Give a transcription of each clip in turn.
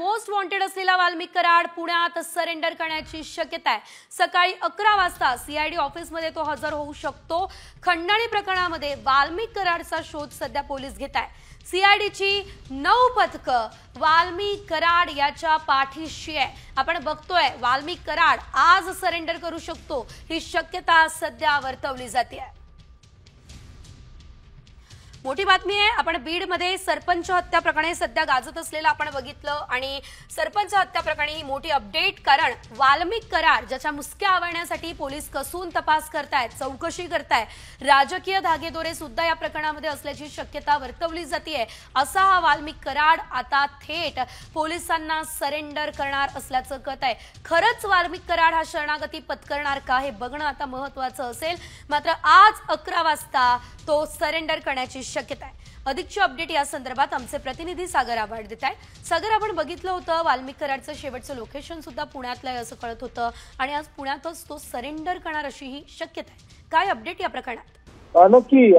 Most wanted असलेला वाल्मिक कराड पुण्यात surrender करण्याची शक्यता आहे। सकाळी 11 वाजता सीआयडी ऑफिसमध्ये तो हजर होऊ शकतो। खंडणी प्रकरणामध्ये वाल्मिक कराडचा शोध सध्या पोलीस घेत आहेत। सीआयडीची 9 पथकं वाल्मिक कराड याच्या पाठीशी आहे। आपण बघतोय वाल्मिक कराड आज सरेंडर करू शकतो ही शक्यता सध्या वर्तवली जाते आहे। मोठी बातमी आहे। आपण बीडमध्ये सरपंच हत्या प्रकरणी सध्या गाजत असलेलं आपण बघितलं आणि सरपंच हत्या प्रकरणी ही मोठी अपडेट, कारण वाल्मिक कराड ज्याच्या मुसक्या आवळण्यासाठी पोलीस कसून तपास करतायत, चौकशी करतायत, राजकीय धागेदोरे सुद्धा या प्रकरणामध्ये असल्याची शक्यता वर्तवली जाते। असा हा वाल्मिक कराड आता थेट पोलिसांना सरेंडर करणार असल्याचं कळत आहे। खरंच वाल्मिक कराड हा शरणागती पत्करणार का हे बघणं आता महत्त्वाचं असेल। मात्र आज 11 वाजता तो सरेंडर करण्याची शक्यता आहे। अधिकची अपडेट या संदर्भात आमचे प्रतिनिधी सागर आव्हाड देत आहेत। सागर, आपण बघितलं होतं वाल्मिक कराडचं शेवटचं लोकेशन सुद्धा पुण्यातलं आहे असं कळत होतं आणि आज पुण्यातच तो सरेंडर करणार अशी ही शक्यता आहे। काय अपडेट या प्रकरणात? नक्की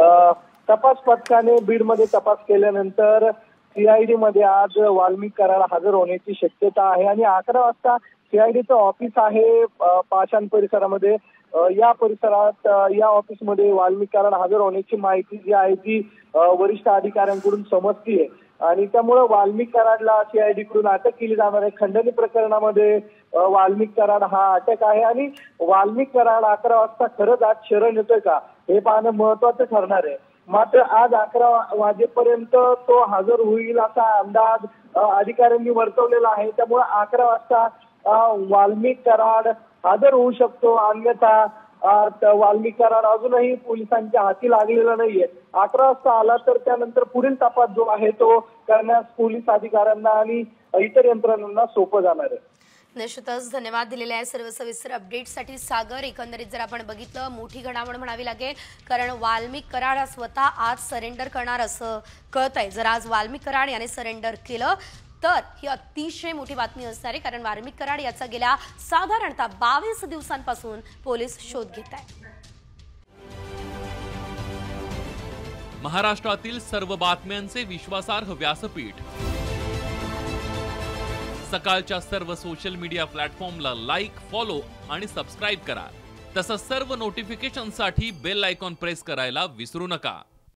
तपास पथकाने बीडमध्ये तपास केल्यानंतर सीआयडी मध्ये आज वाल्मिक कराड हजर होण्याची शक्यता आहे आणि 11 वाजता सीआयडीचं ऑफिस आहे पाषाण परिसरामध्ये। या परिसरात या ऑफिसमध्ये वाल्मिक कराड हजर होण्याची माहिती जी आहे ती वरिष्ठ अधिकाऱ्यांकडून समजतीये आणि त्यामुळे वाल्मिक कराडला सीआयडी कडून अटक केली जाणार आहे। खंडणी प्रकरणामध्ये वाल्मिक कराड हा अटक आहे आणि वाल्मिक कराड 11 वाजता खरंच आज शरण येतोय का हे पाहणं महत्वाचं ठरणार आहे। मात्र आज 11 वाजेपर्यंत तो हजर होईल असा अंदाज अधिकाऱ्यांनी वर्तवलेला आहे। त्यामुळे 11 वाजता वाल्मिक कराड हजर होऊ शकतो, अन्यथा वाल्मिक कराड अजूनही पोलिसांच्या हाती लागलेला नाहीये। 11 वाजता आला तर त्यानंतर पुढील तपास जो आहे तो करण्यास पोलीस अधिकाऱ्यांना आणि इतर यंत्रणांना सोपं जाणार आहे। निश्चितच धन्यवाद दिलेल्या सर्व सविस्तर अपडेटसाठी सागर। एकंदरीत जर आपण बघितलं मोठी घडामोड म्हणावी लागेल, कारण वाल्मिक कराड हा स्वतः आज सरेंडर करणार असं कळत आहे। जर आज वाल्मिक कराड याने सरेंडर केलं तर ही अतिशय मोठी बातमी असणार आहे, कारण वाल्मिक कराड याचा गेल्या साधारणतः 22 दिवसांपासून पोलीस शोध घेत आहेत। महाराष्ट्रातील सर्व बातम्यांचे विश्वासार्ह व्यासपीठ, सकाळच्या सर्व सोशल मीडिया प्लॅटफॉर्मला लाईक, फॉलो आणि सबस्क्राईब करा। तसंच सर्व नोटिफिकेशनसाठी बेल आयकॉन प्रेस करायला विसरू नका।